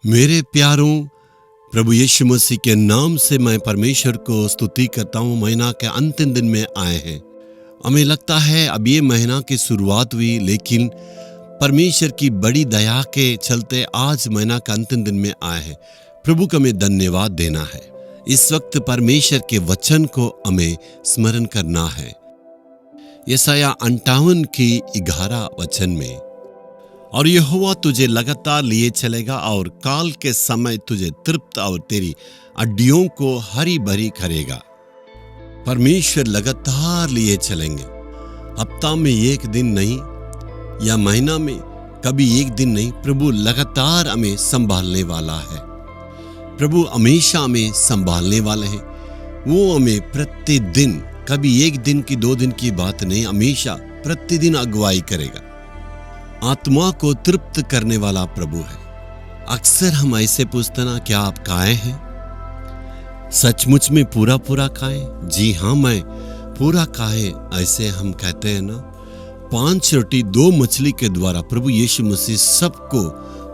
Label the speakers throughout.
Speaker 1: मेरे प्यारों, प्रभु यीशु मसीह के नाम से मैं परमेश्वर को स्तुति करता हूँ। महीना के अंतिम दिन में आए हैं। हमें लगता है अब ये महीना की शुरुआत हुई, लेकिन परमेश्वर की बड़ी दया के चलते आज महीना का अंतिम दिन में आए हैं। प्रभु को हमें धन्यवाद देना है। इस वक्त परमेश्वर के वचन को हमें स्मरण करना है। यशायाह 58 की 11 वचन में, और यहोवा तुझे लगातार लिए चलेगा और काल के समय तुझे तृप्त और तेरी हड्डियों को हरी भरी करेगा। परमेश्वर लगातार लिए चलेंगे। हफ्ता में एक दिन नहीं या महीना में कभी एक दिन नहीं, प्रभु लगातार हमें संभालने वाला है। प्रभु हमेशा हमें संभालने वाले हैं। वो हमें प्रतिदिन, कभी एक दिन की 2 दिन की बात नहीं, हमेशा प्रतिदिन अगुवाई करेगा। आत्मा को तृप्त करने वाला प्रभु है। अक्सर हम ऐसे पूछते ना, क्या आप खाए हैं? सचमुच में पूरा पूरा खाए? जी हाँ, मैं पूरा खाए, ऐसे हम कहते हैं ना। 5 रोटी 2 मछली के द्वारा प्रभु यीशु मसीह सबको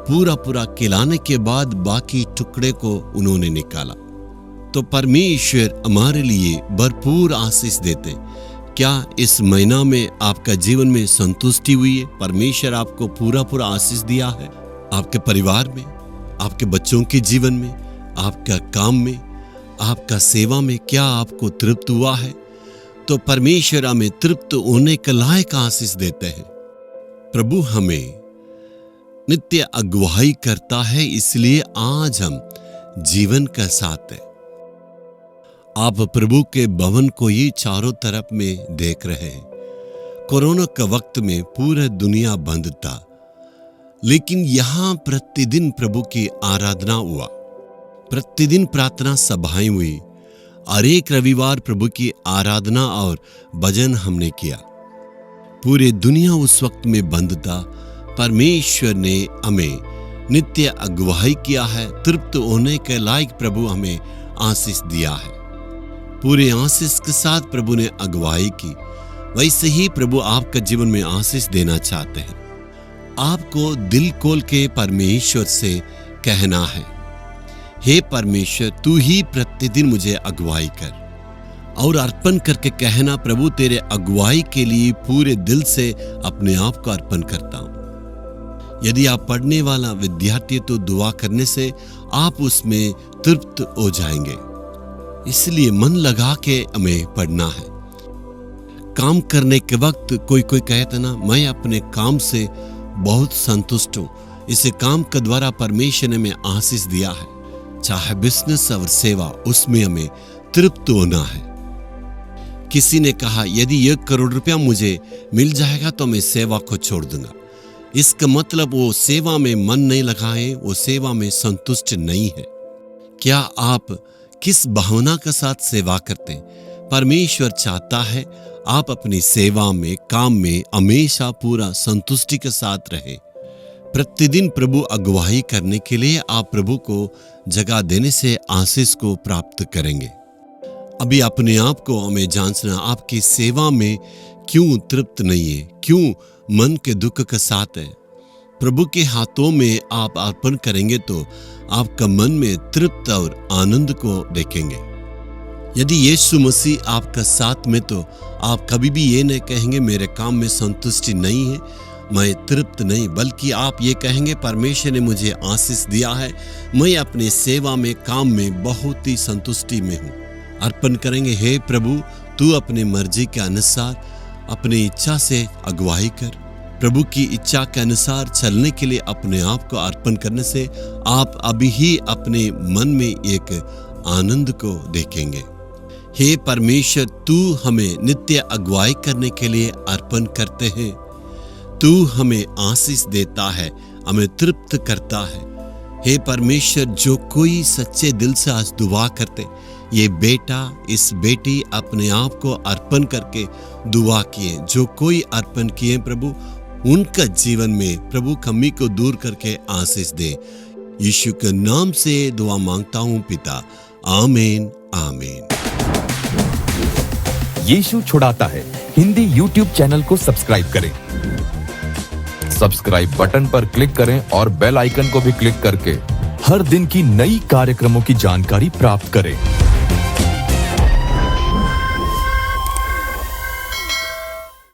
Speaker 1: पूरा पूरा खिलाने के बाद बाकी टुकड़े को उन्होंने निकाला। तो परमेश्वर हमारे लिए भरपूर आशीष देते। क्या इस महीना में आपका जीवन में संतुष्टि हुई है? परमेश्वर आपको पूरा पूरा आशीष दिया है? आपके परिवार में, आपके बच्चों के जीवन में, आपका काम में, आपका सेवा में क्या आपको तृप्त हुआ है? तो परमेश्वर हमें तृप्त होने के लायक आशीष देते हैं। प्रभु हमें नित्य अगुवाई करता है, इसलिए आज हम जीवन का साथ है। आप प्रभु के भवन को ही चारों तरफ में देख रहे हैं। कोरोना के वक्त में पूरा दुनिया बंद था, लेकिन यहाँ प्रतिदिन प्रभु की आराधना हुआ, प्रतिदिन प्रार्थना सभाएं हुई। हर एक रविवार प्रभु की आराधना और भजन हमने किया। पूरी दुनिया उस वक्त में बंद था। परमेश्वर ने हमें नित्य अगुवाई किया है। तृप्त होने के लायक प्रभु हमें आशीष दिया है। पूरे आशीष के साथ प्रभु ने अगुवाई की। वैसे ही प्रभु आपका जीवन में आशीष देना चाहते हैं। आपको दिल खोल के परमेश्वर से कहना है, हे परमेश्वर, तू ही प्रतिदिन मुझे अगुवाई कर। और अर्पण करके कहना, प्रभु तेरे अगुवाई के लिए पूरे दिल से अपने आप को अर्पण करता हूं। यदि आप पढ़ने वाला विद्यार्थी, तो दुआ करने से आप उसमें तृप्त हो जाएंगे। इसलिए मन लगा के हमें पढ़ना है। काम करने के वक्त कोई कहता ना, मैं अपने काम से बहुत संतुष्ट हूं, इसे काम के द्वारा परमेश्वर ने हमें आशीष दिया है। चाहे बिजनेस और सेवा, उसमें हमें तृप्त होना है। किसी ने कहा, यदि 1 करोड़ रुपया मुझे मिल जाएगा तो मैं सेवा को छोड़ दूंगा। इसका मतलब वो सेवा में मन नहीं लगाए, वो सेवा में संतुष्ट नहीं है। क्या आप किस भावना के साथ सेवा करते हैं? परमेश्वर चाहता है आप अपनी सेवा में, काम में हमेशा पूरा संतुष्टि के साथ रहे। प्रतिदिन प्रभु अगुवाई करने के लिए आप प्रभु को जगह देने से आशीष को प्राप्त करेंगे। अभी अपने आप को हमें जांचना, आपकी सेवा में क्यों तृप्त नहीं है? क्यों मन के दुख के साथ है? प्रभु के हाथों में आप अर्पण करेंगे तो आपका मन में तृप्त और आनंद को देखेंगे। यदि यीशु मसीह आपका साथ में, तो आप कभी भी ये नहीं कहेंगे मेरे काम में संतुष्टि नहीं है, मैं तृप्त नहीं, बल्कि आप ये कहेंगे परमेश्वर ने मुझे आशीष दिया है, मैं अपनी सेवा में, काम में बहुत ही संतुष्टि में हूँ। अर्पण करेंगे, हे प्रभु, तू अपनी मर्जी के अनुसार अपनी इच्छा से अगुवाई कर। प्रभु की इच्छा के अनुसार चलने के लिए अपने आप को अर्पण करने से आप अभी ही अपने मन में एक आनंद को देखेंगे। हे परमेश्वर, तू हमें नित्य अगुवाई करने के लिए अर्पण करते हैं। तू हमें आशीष देता है, हमें तृप्त करता है। हे परमेश्वर, जो कोई सच्चे दिल से आज दुआ करते, ये बेटा, इस बेटी अपने आप को अर्पण करके दुआ किए, जो कोई अर्पण किए प्रभु, उनका जीवन में प्रभु कमी को दूर करके आशीष दे। यीशु के नाम से दुआ मांगता हूं पिता, आमीन आमीन।
Speaker 2: यीशु छुड़ाता है हिंदी YouTube चैनल को सब्सक्राइब करें। सब्सक्राइब बटन पर क्लिक करें और बेल आइकन को भी क्लिक करके हर दिन की नई कार्यक्रमों की जानकारी प्राप्त करें।